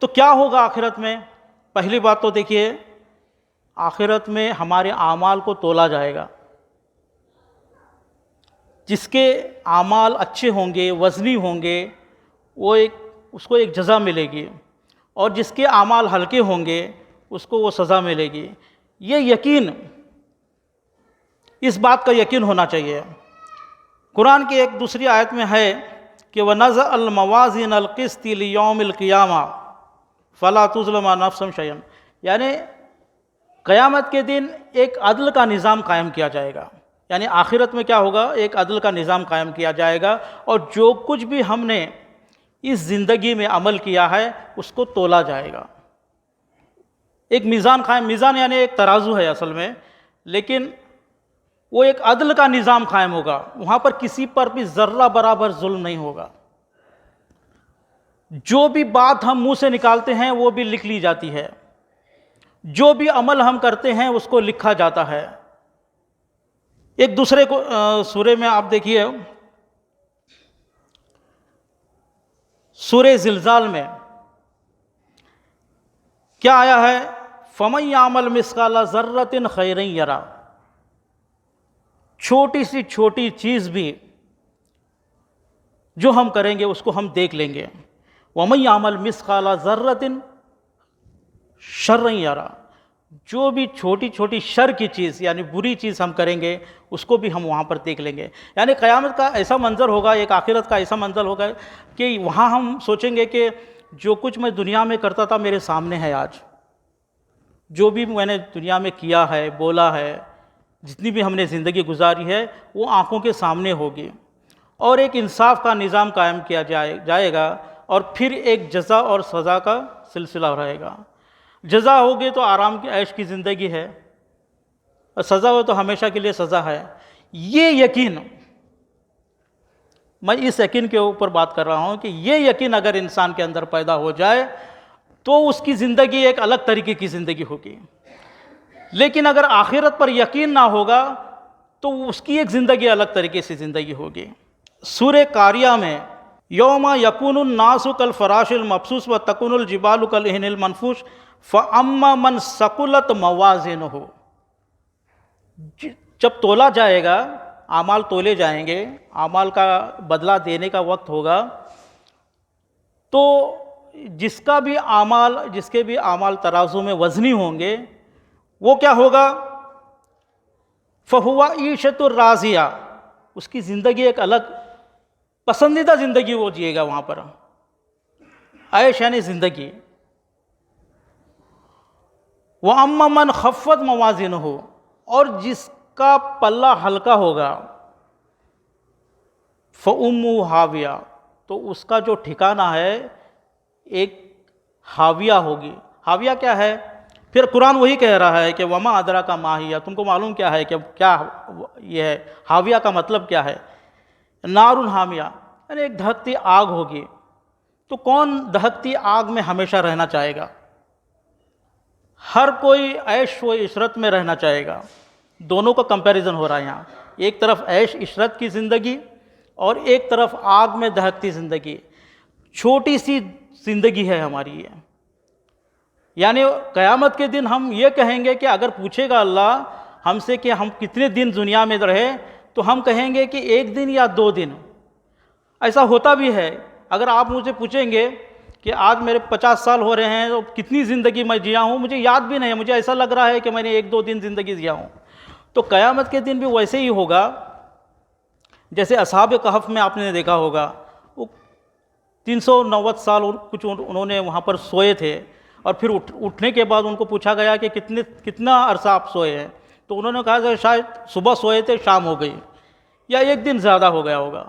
تو کیا ہوگا آخرت میں؟ پہلی بات تو دیکھیے، آخرت میں ہمارے اعمال کو تولا جائے گا. جس کے اعمال اچھے ہوں گے، وزنی ہوں گے، اس کو ایک جزا ملے گی، اور جس کے اعمال ہلکے ہوں گے اس کو وہ سزا ملے گی. یہ یقین، اس بات کا یقین ہونا چاہیے. قرآن کی ایک دوسری آیت میں ہے کہ وَنَزَعَ الْمَوَازِينَ الْقِسْطِ لِيَوْمِ الْقِيَامَةِ فَلَا تُظْلَمُ نَفْسٌ شَيْئًا، یعنی قیامت کے دن ایک عدل کا نظام قائم کیا جائے گا. یعنی آخرت میں کیا ہوگا؟ ایک عدل کا نظام قائم کیا جائے گا، اور جو کچھ بھی ہم نے اس زندگی میں عمل کیا ہے اس کو تولا جائے گا. ایک میزان قائم، میزان یعنی ایک ترازو ہے اصل میں، لیکن وہ ایک عدل کا نظام قائم ہوگا. وہاں پر کسی پر بھی ذرہ برابر ظلم نہیں ہوگا. جو بھی بات ہم منہ سے نکالتے ہیں وہ بھی لکھ لی جاتی ہے، جو بھی عمل ہم کرتے ہیں اس کو لکھا جاتا ہے. ایک دوسرے کو سورے میں آپ دیکھیے، سورہ زلزال میں کیا آیا ہے؟ فَمَن يَعْمَلْ مِثْقَالَ ذَرَّةٍ خَيْرًا يَرَهُ. چھوٹی سی چھوٹی چیز بھی جو ہم کریں گے اس کو ہم دیکھ لیں گے. وَمَن يَعْمَلْ مِثْقَالَ ذَرَّةٍ شَرًّا يَرَهُ. جو بھی چھوٹی چھوٹی شر کی چیز یعنی بری چیز ہم کریں گے اس کو بھی ہم وہاں پر دیکھ لیں گے. یعنی قیامت کا ایسا منظر ہوگا، ایک آخرت کا ایسا منظر ہوگا کہ وہاں ہم سوچیں گے کہ جو کچھ میں دنیا میں کرتا تھا میرے سامنے ہے آج. جو بھی میں نے دنیا میں کیا ہے، بولا ہے، جتنی بھی ہم نے زندگی گزاری ہے وہ آنکھوں کے سامنے ہوگی، اور ایک انصاف کا نظام قائم کیا جائے گا، اور پھر ایک جزا اور سزا کا سلسلہ رہے گا. جزا ہوگی تو آرام کی عیش کی زندگی ہے، اور سزا ہو تو ہمیشہ کے لیے سزا ہے. یہ یقین، میں اس یقین کے اوپر بات کر رہا ہوں کہ یہ یقین اگر انسان کے اندر پیدا ہو جائے تو اس کی زندگی ایک الگ طریقے کی زندگی ہوگی. لیکن اگر آخرت پر یقین نہ ہوگا تو اس کی ایک زندگی الگ طریقے سے زندگی ہوگی. سورہ قاریہ میں یوم یکون الناس کالفراش المبثوث وتکون الجبال کالعہن المنفوش فاما من ثقلت موازینہ. جب تولا جائے گا، اعمال تولے جائیں گے، اعمال کا بدلہ دینے کا وقت ہوگا، تو جس کے بھی اعمال ترازو میں وزنی ہوں گے وہ کیا ہوگا؟ فَهُوَ عِيشَةٌ رَاضِيَةٌ. اس کی زندگی ایک الگ پسندیدہ زندگی وہ جیے گا. وہاں پر عیش یعنی زندگی. وَأَمَّا مَنْ خَفَّتْ مَوَازِينُهُ. اور جس کا پلہ ہلکا ہوگا، فَأُمُّهُ هَاوِيَةٌ. تو اس کا جو ٹھکانہ ہے ایک حاویہ ہوگی. حاویہ کیا ہے؟ پھر قرآن وہی کہہ رہا ہے کہ وَمَا أَدْرَاكَ مَا هِيَ. تم کو معلوم کیا ہے کہ کیا یہ ہے حاویہ کا مطلب کیا ہے؟ نار حامیہ، یعنی ایک دہکتی آگ ہوگی. تو کون دہکتی آگ میں ہمیشہ رہنا چاہے گا؟ ہر کوئی عیش و عشرت میں رہنا چاہے گا. دونوں کا کمپیریزن ہو رہا ہے یہاں. ایک طرف عیش عشرت کی زندگی اور ایک طرف آگ میں دہکتی زندگی. چھوٹی سی زندگی ہے ہماری یہ. یعنی قیامت کے دن ہم یہ کہیں گے کہ اگر پوچھے گا اللہ ہم سے کہ ہم کتنے دن دنیا میں رہے تو ہم کہیں گے کہ 1 دن یا 2 دن. ایسا ہوتا بھی ہے. اگر آپ مجھے پوچھیں گے کہ آج میرے 50 سال ہو رہے ہیں تو کتنی زندگی میں جیا ہوں، مجھے یاد بھی نہیں ہے. مجھے ایسا لگ رہا ہے کہ میں نے 1-2 دن زندگی جیا ہوں. تو قیامت کے دن بھی ویسے ہی ہوگا جیسے اصحاب کہف میں آپ نے دیکھا ہوگا. وہ 390 سال کچھ انہوں نے وہاں پر سوئے تھے، اور پھر اٹھنے کے بعد ان کو پوچھا گیا کہ کتنا عرصہ آپ سوئے ہیں؟ تو انہوں نے کہا کہ شاید صبح سوئے تھے شام ہو گئی، یا 1 دن زیادہ ہو گیا ہوگا.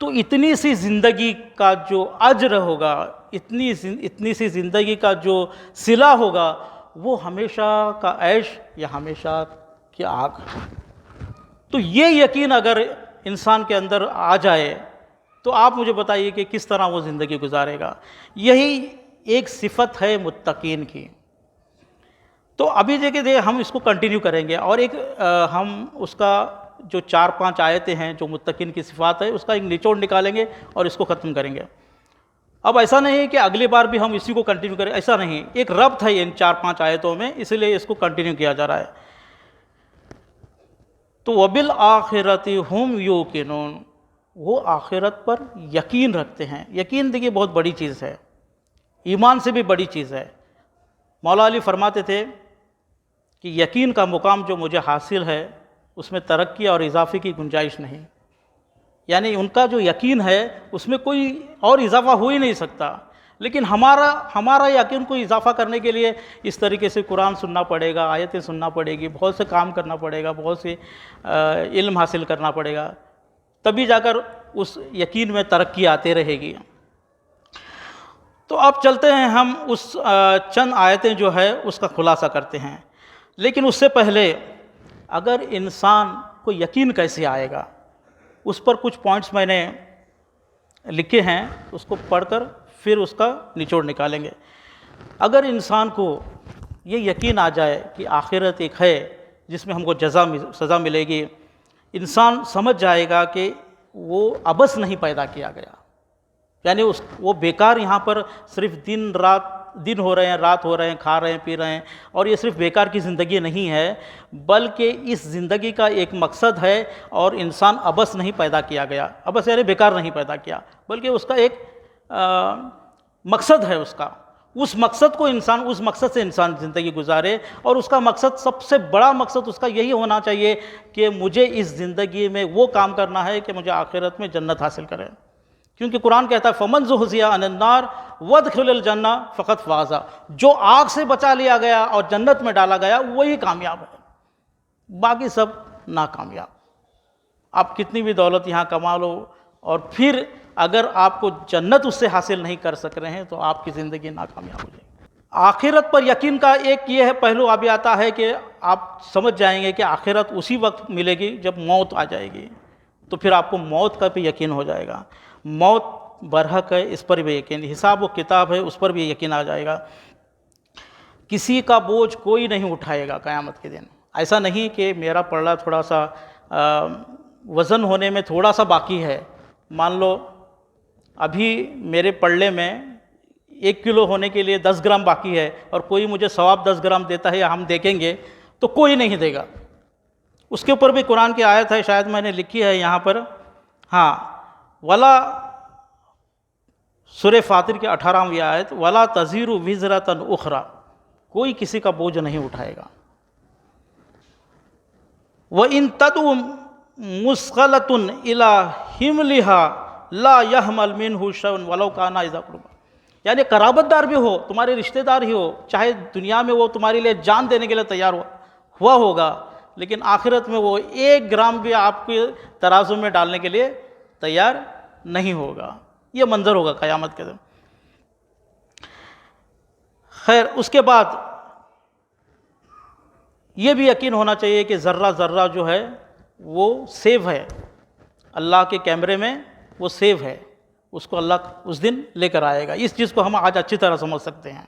تو اتنی سی زندگی کا جو اجر ہوگا، اتنی سی زندگی کا جو صلہ ہوگا، وہ ہمیشہ کا عیش یا ہمیشہ کی آگ. تو یہ یقین اگر انسان کے اندر آ جائے تو آپ مجھے بتائیے کہ کس طرح وہ زندگی گزارے گا. یہی ایک صفت ہے متقین کی. تو ابھی دیکھیں ہم اس کو کنٹینیو کریں گے، اور ایک ہم اس کا جو 4-5 آیتیں ہیں جو متقین کی صفات ہے اس کا ایک نچوڑ نکالیں گے اور اس کو ختم کریں گے. اب ایسا نہیں ہے کہ اگلی بار بھی ہم اسی کو کنٹینیو کریں، ایسا نہیں، ایک ربط ہے ان 4-5 آیتوں میں، اس لیے اس کو کنٹینیو کیا جا رہا ہے۔ تو وَبِالْآخِرَةِ هُمْ يُوقِنُونَ، وہ آخرت پر یقین رکھتے ہیں۔ یقین دیکھیے بہت بڑی چیز ہے، ایمان سے بھی بڑی چیز ہے۔ مولا علی فرماتے تھے کہ یقین کا مقام جو مجھے حاصل ہے اس میں ترقی اور اضافے کی گنجائش نہیں، یعنی ان کا جو یقین ہے اس میں کوئی اور اضافہ ہو ہی نہیں سکتا، لیکن ہمارا یقین کو اضافہ کرنے کے لیے اس طریقے سے قرآن سننا پڑے گا، آیتیں سننا پڑے گی، بہت سے کام کرنا پڑے گا، بہت سے علم حاصل کرنا پڑے گا، تبھی جا کر اس یقین میں ترقی آتے رہے گی۔ تو اب چلتے ہیں ہم اس چند آیتیں جو ہے اس کا خلاصہ کرتے ہیں، لیکن اس سے پہلے اگر انسان کو یقین کیسے آئے گا اس پر کچھ پوائنٹس میں نے لکھے ہیں، اس کو پڑھ کر پھر اس کا نچوڑ نکالیں گے۔ اگر انسان کو یہ یقین آ جائے کہ آخرت ایک ہے جس میں ہم کو سزا ملے گی، انسان سمجھ جائے گا کہ وہ عبث نہیں پیدا کیا گیا، یعنی وہ بیکار یہاں پر صرف دن ہو رہے ہیں، رات ہو رہے ہیں، کھا رہے ہیں، پی رہے ہیں، اور یہ صرف بیکار کی زندگی نہیں ہے، بلکہ اس زندگی کا ایک مقصد ہے، اور انسان عبث نہیں پیدا کیا گیا، عبث یعنی بیکار نہیں پیدا کیا، بلکہ اس کا ایک مقصد ہے، اس مقصد سے انسان زندگی گزارے، اور اس کا مقصد، سب سے بڑا مقصد اس کا یہی ہونا چاہیے کہ مجھے اس زندگی میں وہ کام کرنا ہے کہ مجھے آخرت میں جنت حاصل کرے، کیونکہ قرآن کہتا ہے فَمَنْ زُحْزِحَ عَنِ النَّارِ وَادْخَلَ الْجَنَّةَ فَقَدْ فَازَ، جو آگ سے بچا لیا گیا اور جنت میں ڈالا گیا وہی کامیاب ہے، باقی سب ناکامیاب۔ آپ کتنی بھی دولت یہاں کما لو، اور پھر اگر آپ کو جنت اس سے حاصل نہیں کر سک رہے ہیں تو آپ کی زندگی ناکامیاب ہو جائے گی۔ آخرت پر یقین کا ایک یہ ہے پہلو ابھی آتا ہے کہ آپ سمجھ جائیں گے کہ آخرت اسی وقت ملے گی جب موت آ جائے گی، تو پھر آپ کو موت کا بھی یقین ہو جائے گا، موت برحق ہے اس پر بھی یقین، حساب و کتاب ہے اس پر بھی یقین آ جائے گا، کسی کا بوجھ کوئی نہیں اٹھائے گا قیامت کے دن۔ ایسا نہیں کہ میرا پلڑا تھوڑا سا وزن ہونے میں تھوڑا سا باقی ہے، مان لو ابھی میرے پلڑے میں 1 کلو ہونے کے لیے 10 گرام باقی ہے، اور کوئی مجھے ثواب 10 گرام دیتا ہے، یا ہم دیکھیں گے تو کوئی نہیں دے گا۔ اس کے اوپر بھی قرآن کی آیت ہے، شاید میں نے لکھی ہے یہاں پر، ہاں، ولا سورہ فاطر کی 18ویں آیت، ولا تزیر وزرۃ اخری، کوئی کسی کا بوجھ نہیں اٹھائے گا۔ وَإِن تَدْعُ مُثْقَلَةٌ إِلَىٰ حِمْلِهَا لا يحمل منہ شیء ولو کان ذا قربیٰ، یعنی قرابت دار بھی ہو، تمہارے رشتہ دار ہی ہو، چاہے دنیا میں وہ تمہارے لیے جان دینے کے لیے تیار ہوا ہوگا، لیکن آخرت میں وہ 1 گرام بھی آپ کے ترازو میں ڈالنے کے لیے تیار نہیں ہوگا۔ یہ منظر ہوگا قیامت کے دن۔ خیر، اس کے بعد یہ بھی یقین ہونا چاہیے کہ ذرہ ذرہ جو ہے وہ سیو ہے اللہ کے کیمرے میں، وہ سیو ہے، اس کو اللہ اس دن لے کر آئے گا۔ اس چیز کو ہم آج اچھی طرح سمجھ سکتے ہیں۔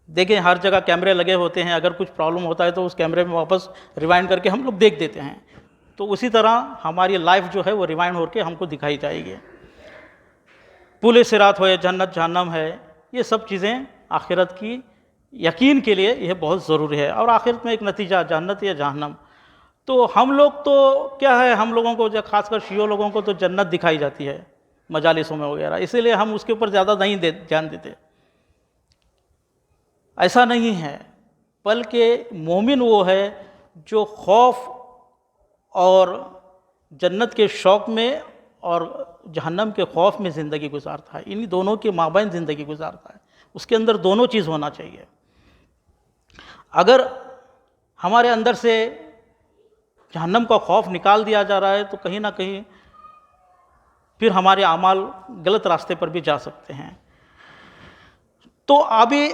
دیکھیں ہر جگہ کیمرے لگے ہوتے ہیں، اگر کچھ پرابلم ہوتا ہے تو اس کیمرے میں واپس ریوائنڈ کر کے ہم لوگ دیکھ دیتے ہیں، تو اسی طرح ہماری لائف جو ہے وہ ریوائنڈ ہو کے ہم کو دکھائی جائے گی۔ پل صراط ہے، جنت جہنم ہے، یہ سب چیزیں آخرت کی یقین کے لیے یہ بہت ضروری ہے، اور آخرت میں ایک نتیجہ جنت یا جہنم۔ تو ہم لوگ تو کیا ہے، ہم لوگوں کو خاص کر شیعہ لوگوں کو تو جنت دکھائی جاتی ہے مجالسوں میں وغیرہ، اسی لیے ہم اس کے اوپر زیادہ نہیں دھیان دیتے۔ ایسا نہیں ہے، بلکہ مومن وہ ہے جو خوف اور جنت کے شوق میں اور جہنم کے خوف میں زندگی گزارتا ہے، انہی دونوں کے مابین زندگی گزارتا ہے، اس کے اندر دونوں چیز ہونا چاہیے۔ اگر ہمارے اندر سے جہنم کا خوف نکال دیا جا رہا ہے تو کہیں نہ کہیں پھر ہمارے اعمال غلط راستے پر بھی جا سکتے ہیں۔ تو ابھی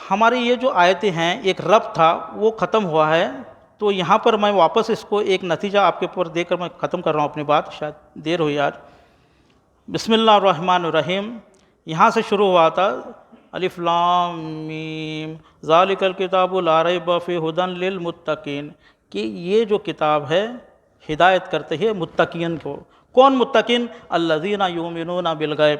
ہماری یہ جو آیتیں ہیں، ایک ربط تھا وہ ختم ہوا ہے، تو یہاں پر میں واپس اس کو ایک نتیجہ آپ کے اوپر دے کر میں ختم کر رہا ہوں اپنی بات، شاید دیر ہوئی آج۔ بسم اللہ الرحمن الرحیم، یہاں سے شروع ہوا تھا، الف لام میم ذالک الکتاب لا ریب فیہ ھدی للمتقین، کہ یہ جو کتاب ہے ہدایت کرتے ہیں متقین کو۔ کون متقین؟ الذین یؤمنون بالغیب،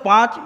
5